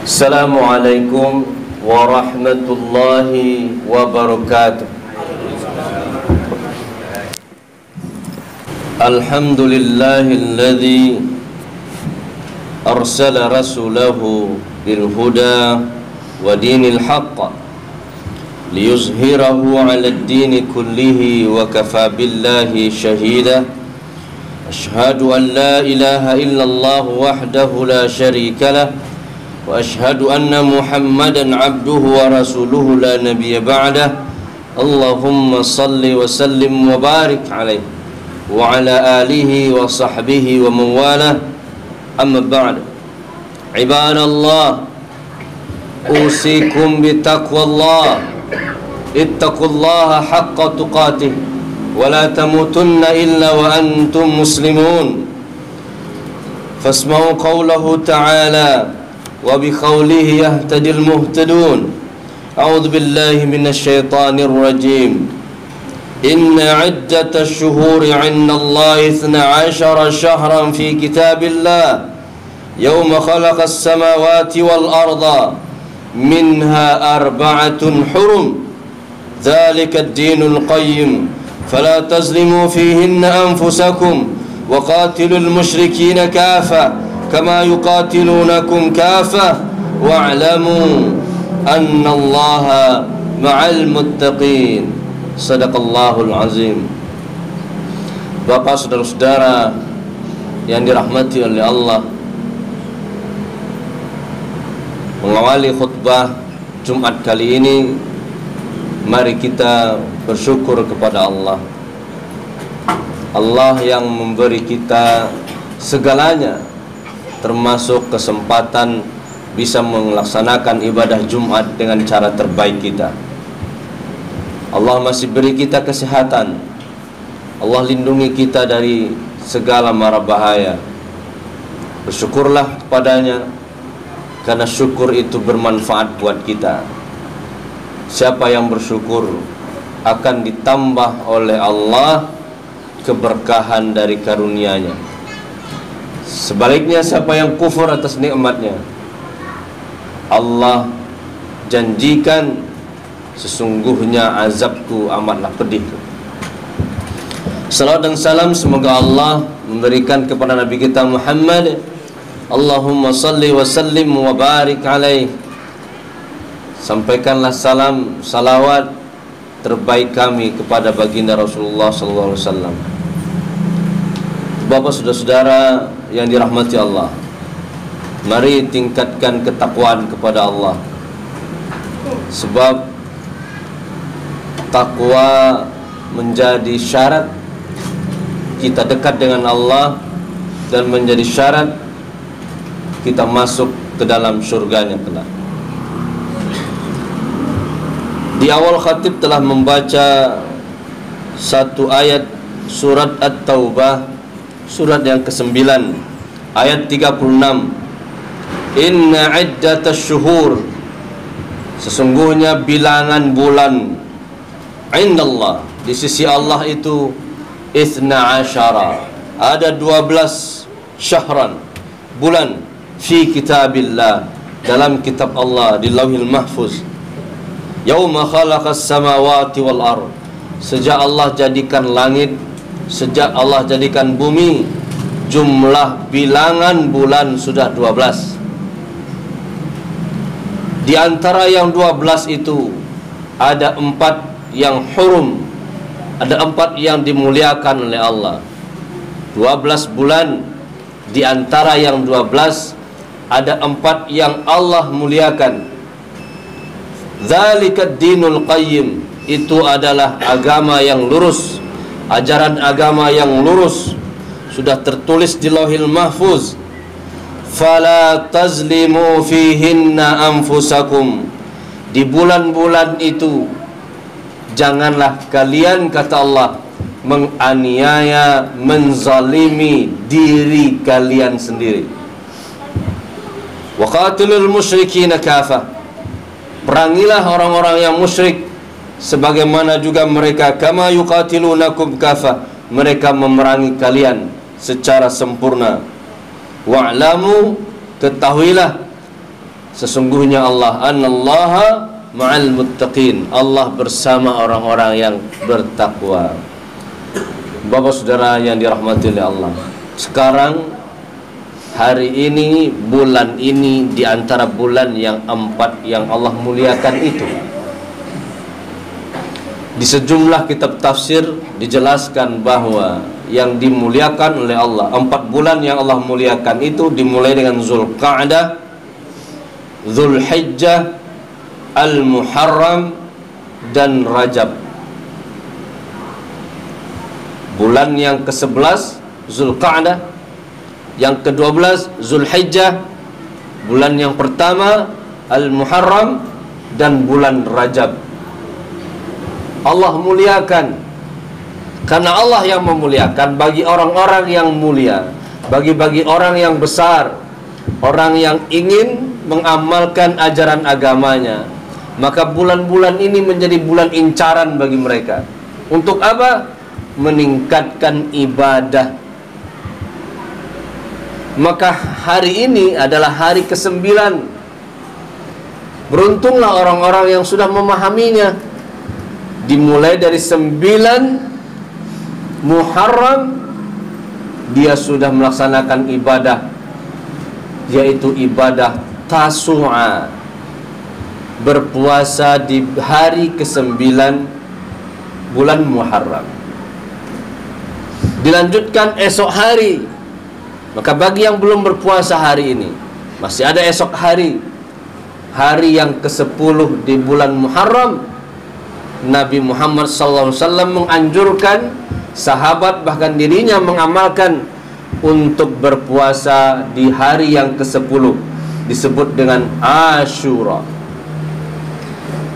Assalamualaikum warahmatullahi wabarakatuh. Alhamdulillahilladzi arsala rasulahu bil huda wa dinil haqq liyuzhirahu 'ala ad-din kullihi wa kafa billahi shahida. Ashhadu an la ilaha illallah wahdahu la syarika lah wa ashhadu anna Muhammadan abduhu wa rasuluhu la nabiyya ba'dah. Allahumma salli wa sallim wa barik alaihi wa ala alihi wa sahbihi wa man walah. Amma ba'd. Ibadallah, usikum bitaqwallah. Ittaqullaha haqqa tuqatih wa la tamutunna illa wa antum muslimun. Fasma'u qawlahu ta'ala wa bi qawlihi yahtadil muhtadun. A'udzu billahi minasy syaithanir rajim. Inna 'iddatash shuhuri 'inda Allahi 12 syahran fi kitabillah yawma khalaqas samawati wal arda minha arba'atun hurum dzalika ad-dinul qayyim fala tazlimu fihinna anfusakum wa qatilul musyrikina kaffah kama yuqatilunakum kaffah wa'lamu anna Allaha ma'al muttaqin. Sadaqallahul azim. Bapak, saudara-saudara yang dirahmati oleh Allah, mengawali khutbah Jumat kali ini, mari kita bersyukur kepada Allah. Allah yang memberi kita segalanya, termasuk kesempatan bisa melaksanakan ibadah Jumat dengan cara terbaik kita. Allah masih beri kita kesehatan. Allah lindungi kita dari segala mara bahaya. Bersyukurlah kepadanya, karena syukur itu bermanfaat buat kita. Siapa yang bersyukur akan ditambah oleh Allah keberkahan dari karunia-Nya. Sebaliknya, siapa yang kufur atas nikmatnya, Allah janjikan sesungguhnya azabku amatlah pedih. Salawat dan salam semoga Allah memberikan kepada Nabi kita Muhammad. Allahumma salli wa sallim wa barik alaih. Sampaikanlah salam, salawat terbaik kami kepada baginda Rasulullah sallallahu alaihi wasallam. Bapak, saudara-saudara yang dirahmati Allah, mari tingkatkan ketakwaan kepada Allah. Sebab takwa menjadi syarat kita dekat dengan Allah dan menjadi syarat kita masuk ke dalam surganya kelak. Di awal khatib telah membaca satu ayat surat At-Taubah, surat yang ke-9, ayat 36. Inna 'iddatash syuhur, sesungguhnya bilangan bulan, indallah, di sisi Allah itu 12, ada 12 syahran, bulan, fi kitabillah, dalam kitab Allah, di Lauhil Mahfuz. Yauma khalaqas samawati wal ard, sejak Allah jadikan langit, sejak Allah jadikan bumi, jumlah bilangan bulan sudah 12. Di antara yang 12 itu ada 4 yang hurum, ada 4 yang dimuliakan oleh Allah. 12 bulan, di antara yang 12 ada 4 yang Allah muliakan. Dzalika ad-dinul qayyim, itu adalah agama yang lurus, ajaran agama yang lurus, sudah tertulis di Lauhil Mahfuz. Fala tazlimu fihinna anfusakum, di bulan-bulan itu janganlah kalian, kata Allah, menganiaya, menzalimi diri kalian sendiri. Wa qatilul musyrikina kafah, perangilah orang-orang yang musyrik sebagaimana juga mereka, kama yuqatilunakum kafah, mereka memerangi kalian secara sempurna. Wa'lamu, ketahuilah Sesungguhnya Allah, anallaha ma'al muttaqin, Allah bersama orang-orang yang bertakwa. Bapak saudara yang dirahmati oleh Allah, sekarang hari ini, bulan ini, di antara bulan yang 4 yang Allah muliakan itu, di sejumlah kitab tafsir dijelaskan bahwa yang dimuliakan oleh Allah, 4 bulan yang Allah muliakan itu dimulai dengan Zulqa'dah, Zulhijjah, Al-Muharram, dan Rajab. Bulan yang ke-11 Zulqa'dah, yang ke-12 Zulhijjah, bulan yang pertama Al-Muharram, dan bulan Rajab. Allah muliakan karena Allah yang memuliakan bagi orang-orang yang mulia, bagi orang yang besar, orang yang ingin mengamalkan ajaran agamanya. Maka bulan-bulan ini menjadi bulan incaran bagi mereka. Untuk apa? Meningkatkan ibadah. Maka hari ini adalah hari ke-9. Beruntunglah orang-orang yang sudah memahaminya. Dimulai dari 9 Muharram, dia sudah melaksanakan ibadah, yaitu ibadah Tasu'a, berpuasa di hari ke-9 bulan Muharram. Dilanjutkan esok hari. Maka bagi yang belum berpuasa hari ini, masih ada esok hari, hari yang ke-10 di bulan Muharram. Nabi Muhammad SAW menganjurkan sahabat, bahkan dirinya mengamalkan untuk berpuasa di hari yang ke-10, disebut dengan Ashura.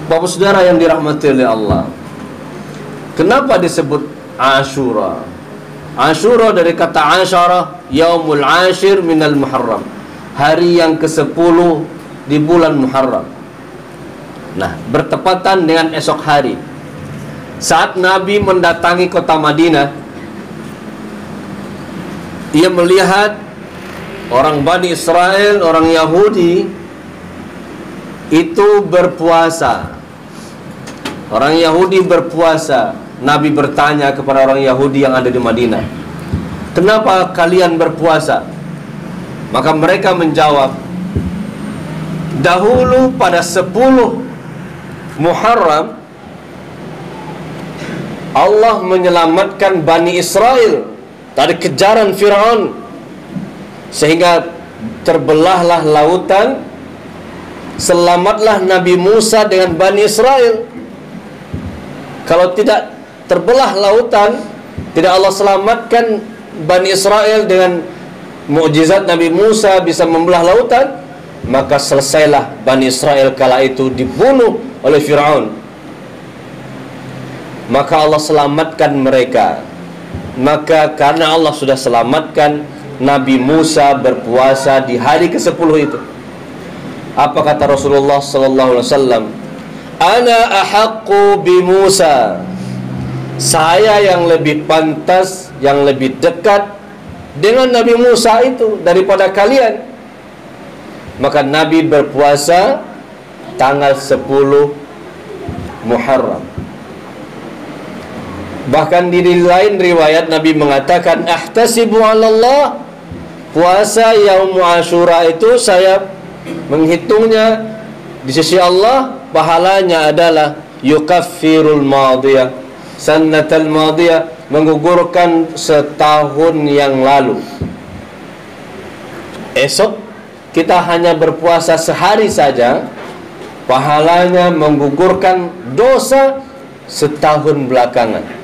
Bapak saudara yang dirahmati oleh Allah, kenapa disebut Ashura? Ashura dari kata Asyara, Yaumul Ashir minal Muharram, hari yang ke-10 di bulan Muharram. Nah, bertepatan dengan esok hari, saat Nabi mendatangi kota Madinah, ia melihat orang Bani Israel, orang Yahudi itu berpuasa. Orang Yahudi berpuasa. Nabi bertanya kepada orang Yahudi yang ada di Madinah, kenapa kalian berpuasa? Maka mereka menjawab, dahulu pada 10 Muharram Allah menyelamatkan Bani Israel dari kejaran Fir'aun, sehingga terbelahlah lautan, selamatlah Nabi Musa dengan Bani Israel. Kalau tidak terbelah lautan, tidak Allah selamatkan Bani Israel dengan mukjizat Nabi Musa bisa membelah lautan, maka selesailah Bani Israel kala itu dibunuh oleh Fir'aun. Maka Allah selamatkan mereka. Maka karena Allah sudah selamatkan, Nabi Musa berpuasa di hari ke-10 itu. Apa kata Rasulullah SAW? Ana ahaqqu bi Musa, saya yang lebih pantas, yang lebih dekat dengan Nabi Musa itu daripada kalian. Maka Nabi berpuasa tanggal 10 Muharram. Bahkan di lain riwayat Nabi mengatakan, ahtasibu 'ala Allah, puasa Yaum Ashura itu saya menghitungnya di sisi Allah, pahalanya adalah yukaffirul madiyah, sannatal madiyah, menggugurkan setahun yang lalu. Esok kita hanya berpuasa sehari saja, pahalanya menggugurkan dosa setahun belakangan.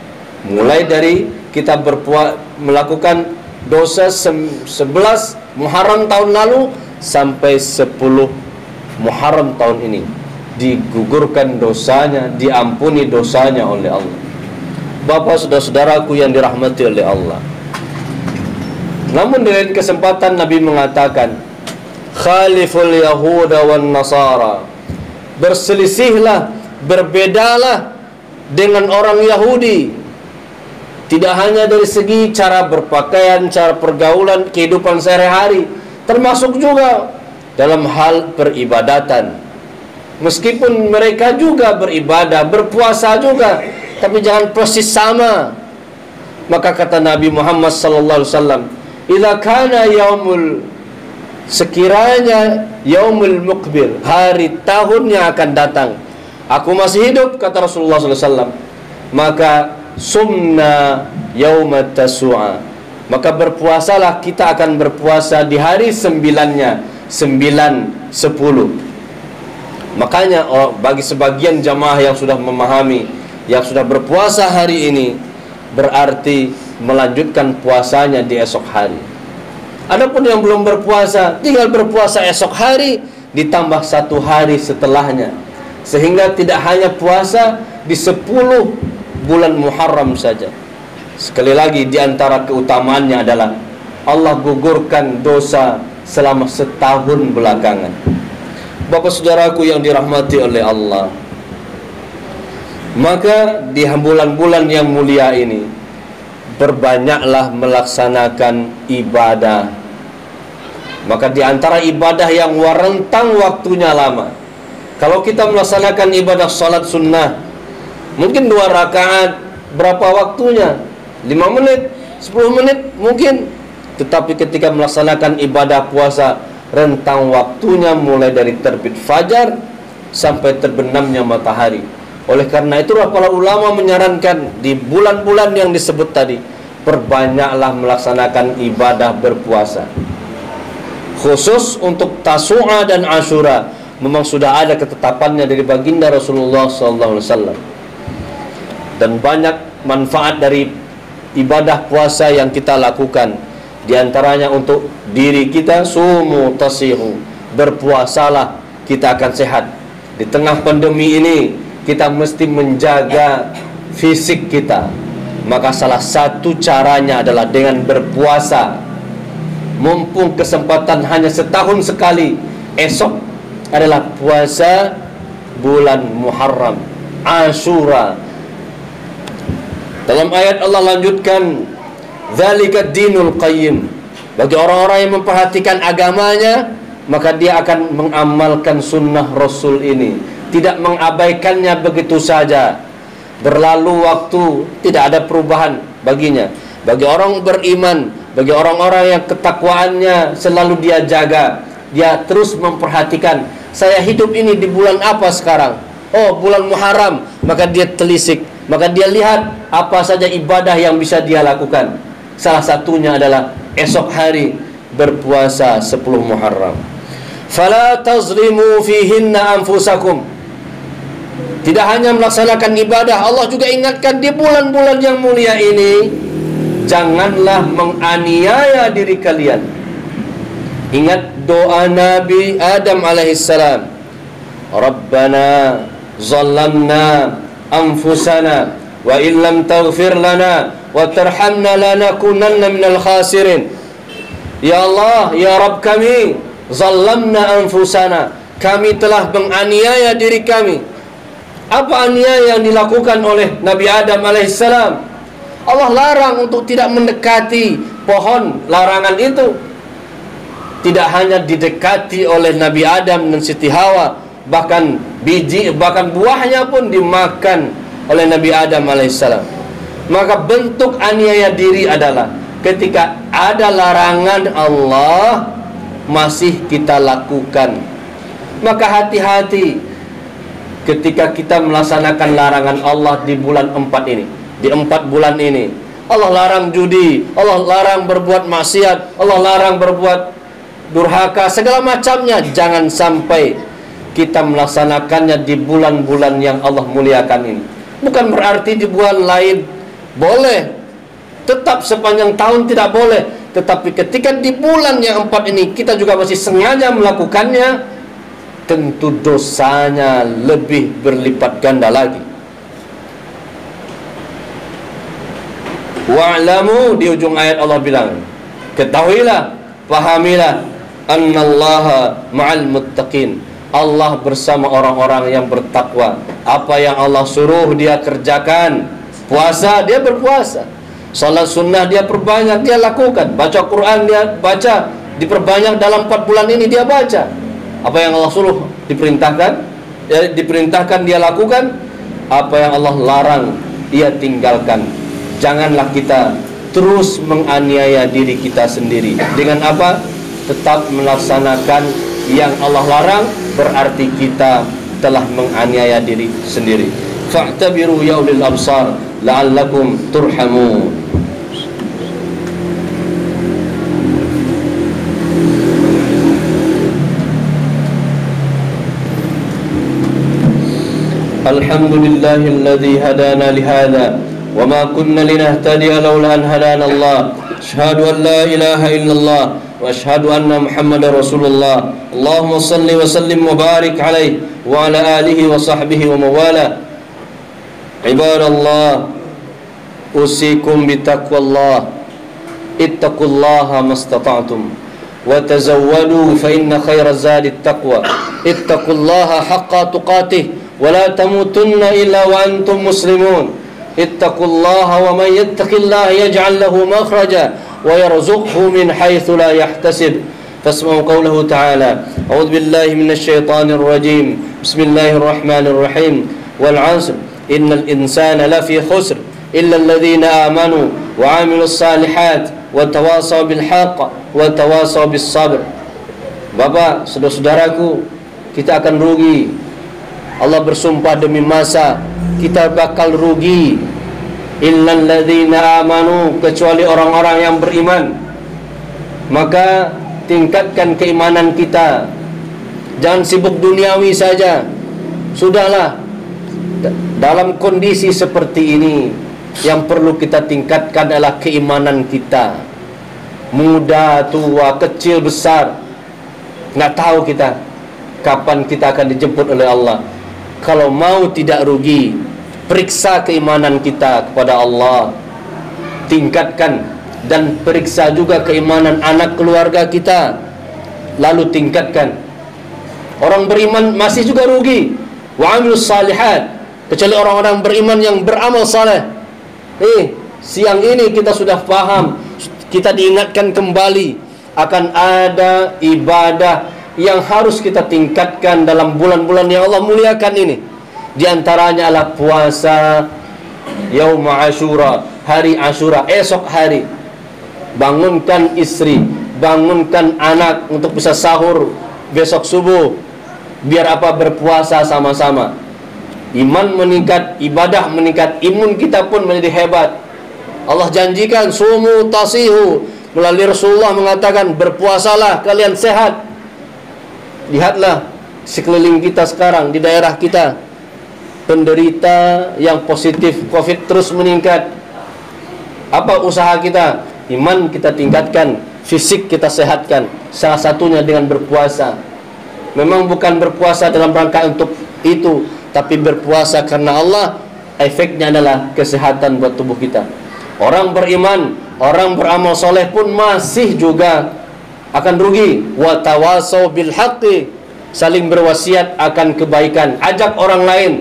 Mulai dari kita melakukan dosa 11 Muharram tahun lalu sampai 10 Muharram tahun ini, digugurkan dosanya, diampuni dosanya oleh Allah. Bapak saudara-saudaraku yang dirahmati oleh Allah, namun dengan kesempatan Nabi mengatakan, khaliful yahuda wan nasara, berselisihlah, berbedalah dengan orang Yahudi. Tidak hanya dari segi cara berpakaian, cara pergaulan, kehidupan sehari-hari, termasuk juga dalam hal peribadatan. Meskipun mereka juga beribadah, berpuasa juga, tapi jangan persis sama. Maka kata Nabi Muhammad sallallahu alaihi wasallam, "Idza kana yaumul," sekiranya yaumul muqbil, hari tahun yang akan datang, aku masih hidup, kata Rasulullah sallallahu alaihi wasallam, maka sumna yaumat tasu'a, maka berpuasalah, kita akan berpuasa di hari sembilannya, 9, 10. Makanya bagi sebagian jamaah yang sudah memahami, yang sudah berpuasa hari ini, berarti melanjutkan puasanya di esok hari. Adapun yang belum berpuasa, tinggal berpuasa esok hari ditambah 1 hari setelahnya, sehingga tidak hanya puasa di 10 bulan Muharram saja. Sekali lagi, di antara keutamaannya adalah Allah gugurkan dosa selama setahun belakangan. Bapak saudaraku yang dirahmati oleh Allah, maka di bulan-bulan yang mulia ini berbanyaklah melaksanakan ibadah. Maka di antara ibadah yang rentang waktunya lama, kalau kita melaksanakan ibadah salat sunnah, mungkin 2 rakaat, berapa waktunya? 5 menit, 10 menit mungkin. Tetapi ketika melaksanakan ibadah puasa, rentang waktunya mulai dari terbit fajar sampai terbenamnya matahari. Oleh karena itulah para ulama menyarankan di bulan-bulan yang disebut tadi, perbanyaklah melaksanakan ibadah berpuasa. Khusus untuk Tasu'a dan Asyura, memang sudah ada ketetapannya dari baginda Rasulullah SAW. Dan banyak manfaat dari ibadah puasa yang kita lakukan. Di antaranya untuk diri kita, sumu tasihu, berpuasalah, kita akan sehat. Di tengah pandemi ini kita mesti menjaga fisik kita. Maka salah satu caranya adalah dengan berpuasa. Mumpung kesempatan hanya setahun sekali, esok adalah puasa bulan Muharram, Asyura. Dalam ayat Allah lanjutkan, "Dzalika dinul qayyim." Bagi orang-orang yang memperhatikan agamanya, maka dia akan mengamalkan sunnah Rasul ini, tidak mengabaikannya begitu saja. Berlalu waktu, tidak ada perubahan baginya. Bagi orang beriman, bagi orang-orang yang ketakwaannya selalu dia jaga, dia terus memperhatikan, saya hidup ini di bulan apa sekarang? Oh, bulan Muharram. Maka dia telisik, maka dia lihat apa saja ibadah yang bisa dia lakukan. Salah satunya adalah esok hari berpuasa 10 Muharram. Fala tazlimu fihinna anfusakum. Tidak hanya melaksanakan ibadah, Allah juga ingatkan di bulan-bulan yang mulia ini, janganlah menganiaya diri kalian. Ingat doa Nabi Adam alaihissalam, Rabbana zalamna anfusana wa illam taghfir lana wa tarhamna lanakunanna minal khasirin. Ya Allah, ya Rabb kami, zalamna anfusana, kami telah menganiaya diri kami. Apa aniaya yang dilakukan oleh Nabi Adam alaihissalam? Allah larang untuk tidak mendekati pohon larangan itu. Tidak hanya didekati oleh Nabi Adam dan Siti Hawa, bahkan biji, bahkan buahnya pun dimakan oleh Nabi Adam alaihissalam. Maka bentuk aniaya diri adalah ketika ada larangan Allah masih kita lakukan. Maka hati-hati ketika kita melaksanakan larangan Allah di bulan 4 ini, di 4 bulan ini. Allah larang judi, Allah larang berbuat maksiat, Allah larang berbuat durhaka, segala macamnya. Jangan sampai kita melaksanakannya di bulan-bulan yang Allah muliakan ini. Bukan berarti di bulan lain boleh, tetap sepanjang tahun tidak boleh. Tetapi ketika di bulan yang 4 ini kita juga masih sengaja melakukannya, tentu dosanya lebih berlipat ganda lagi. Wa'lamu, di ujung ayat Allah bilang, ketahuilah, pahamilah, annallaha ma'al muttaqin, Allah bersama orang-orang yang bertakwa. Apa yang Allah suruh dia kerjakan. Puasa dia berpuasa, salat sunnah dia perbanyak dia lakukan, baca Quran dia baca, diperbanyak dalam 4 bulan ini dia baca. Apa yang Allah suruh diperintahkan dia lakukan. Apa yang Allah larang dia tinggalkan. Janganlah kita terus menganiaya diri kita sendiri. Dengan apa? Tetap melaksanakan yang Allah larang, berarti kita telah menganiaya diri sendiri. Fa'tabiru ya ulil absar la'allakum turhamun. Alhamdulillahilladzi hadana lihada wa ma kunna linahtadiya laula an hadana Allah. Asyhadu an la ilaha illallah wa asyhadu anna Muhammadar Rasulullah. Allahumma salli wa sallim wa barik alaihi wa ala alihi wa sahbihi wa mawala. Ibadallah, usikum bitaqwallah. Ittaqullaha mastata'tum wa tazawwadu fa inna khayra zadi at-taqwa. Ittaqullaha haqqa tuqatih wa la tamutunna illa wa antum muslimun. Ittaqullaha wa man yattaqillaha yaj'al lahu makhraja wa yarzuqhu min haitsu la yahtasib. Fasma'u qawlahu ta'ala. A'udzu billahi minasy syaithanir rajim. Bismillahir rahmanir rahim. Wal 'asr innal insana lafi khusr illa alladhina amanu wa 'amilus salihat wa tawasaw bil haqq wa tawasaw bis sabr. Bapak, saudara-saudaraku, kita akan rugi. Allah bersumpah demi masa kita bakal rugi. Illal ladzina amanu, kecuali orang-orang yang beriman. Maka tingkatkan keimanan kita. Jangan sibuk duniawi saja. Sudahlah. Dalam kondisi seperti ini, yang perlu kita tingkatkan adalah keimanan kita. Muda, tua, kecil, besar, nggak tahu kita kapan kita akan dijemput oleh Allah. Kalau mau tidak rugi, periksa keimanan kita kepada Allah, tingkatkan, dan periksa juga keimanan anak keluarga kita, lalu tingkatkan. Orang beriman masih juga rugi. Wa amilus salihat, kecuali orang-orang beriman yang beramal saleh. Siang ini kita sudah paham, kita diingatkan kembali akan ada ibadah yang harus kita tingkatkan dalam bulan-bulan yang Allah muliakan ini. Di antaranya adalah puasa Yaum Ashura, hari Ashura, esok hari. Bangunkan istri, bangunkan anak untuk bisa sahur besok subuh. Biar apa? Berpuasa sama-sama. Iman meningkat, ibadah meningkat, imun kita pun menjadi hebat. Allah janjikan sumu tasihu. Melalui Rasulullah mengatakan, berpuasalah kalian sehat. Lihatlah sekeliling kita sekarang, di daerah kita, penderita yang positif COVID terus meningkat. Apa usaha kita? Iman kita tingkatkan, fisik kita sehatkan. Salah satunya dengan berpuasa. Memang bukan berpuasa dalam rangka untuk itu, tapi berpuasa karena Allah, efeknya adalah kesehatan buat tubuh kita. Orang beriman, orang beramal soleh pun masih juga akan rugi. Wa tawasaw bil haqqi, saling berwasiat akan kebaikan. Ajak orang lain.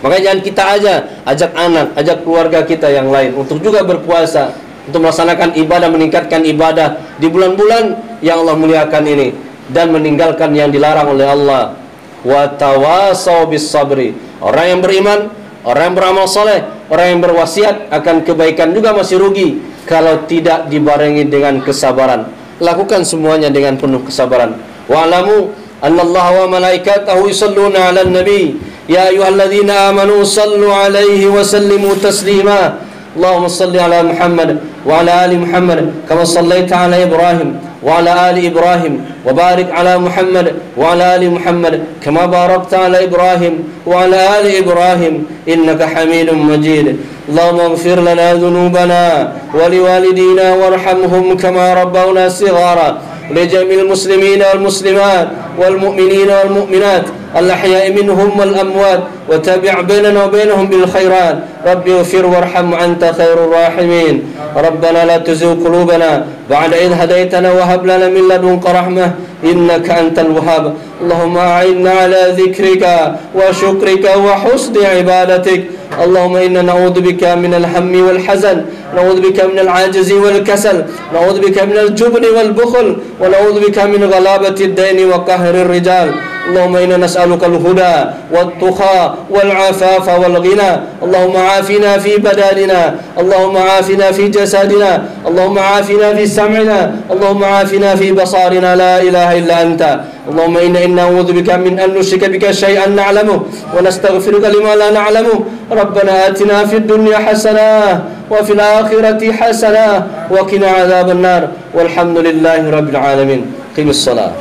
Makanya jangan kita aja, ajak anak, ajak keluarga kita yang lain untuk juga berpuasa, untuk melaksanakan ibadah, meningkatkan ibadah di bulan-bulan yang Allah muliakan ini, dan meninggalkan yang dilarang oleh Allah. Wa tawasaw bis sabri. Orang yang beriman, orang yang beramal soleh, orang yang berwasiat akan kebaikan juga masih rugi kalau tidak dibarengi dengan kesabaran. Lakukan semuanya dengan penuh kesabaran. Wa'lamu annallaha wa malaikatahu yusalluna 'alan nabi ya ayyuhalladzina amanu sallu 'alaihi wa sallimu taslima. Allahumma salli 'ala Muhammad wa 'ala ali Muhammad kama shallaita 'ala Ibrahim wa 'ala ali Ibrahim wa barik 'ala Muhammad wa 'ala ali Muhammad kama barakta 'ala Ibrahim wa 'ala ali Ibrahim innaka Hamidum Majid. Allahumma ighfir lana dhunubana wa liwalidina warhamhum kama rabbawna shighara. لجميع المسلمين والمسلمات والمؤمنين والمؤمنات الأحياء منهم والأموات وتابع بيننا وبينهم بالخيرات. رب اغفر وارحم وأنت خير الراحمين. ربنا لا تزغ قلوبنا بعد إذ هديتنا وهب لنا من لدنك رحمة إنك أنت الوهاب. اللهم أعنا على ذكرك وشكرك وحسن عبادتك اللهم إنا نعوذ بك من الهم والحزن، نعوذ بك من العجز والكسل، نعوذ بك من الجبن والبخل، ونعوذ بك من غلابة الدين وقهر الرجال. اللهم إنا نسألك الهدى والتقى والعفاف والغنى. اللهم عافنا في بداننا، اللهم عافنا في جسدنا، اللهم عافنا في سمعنا، اللهم عافنا في بصارنا، لا إله إلا أنت. اللهم إنا نعوذ بك من أن نشرك بك شيئا نعلمه ونستغفرك لما لا نعلمه. ربنا آتنا في الدنيا حسنة وفي الآخرة حسنة وقنا عذاب النار، والحمد لله رب العالمين. قم الصلاة.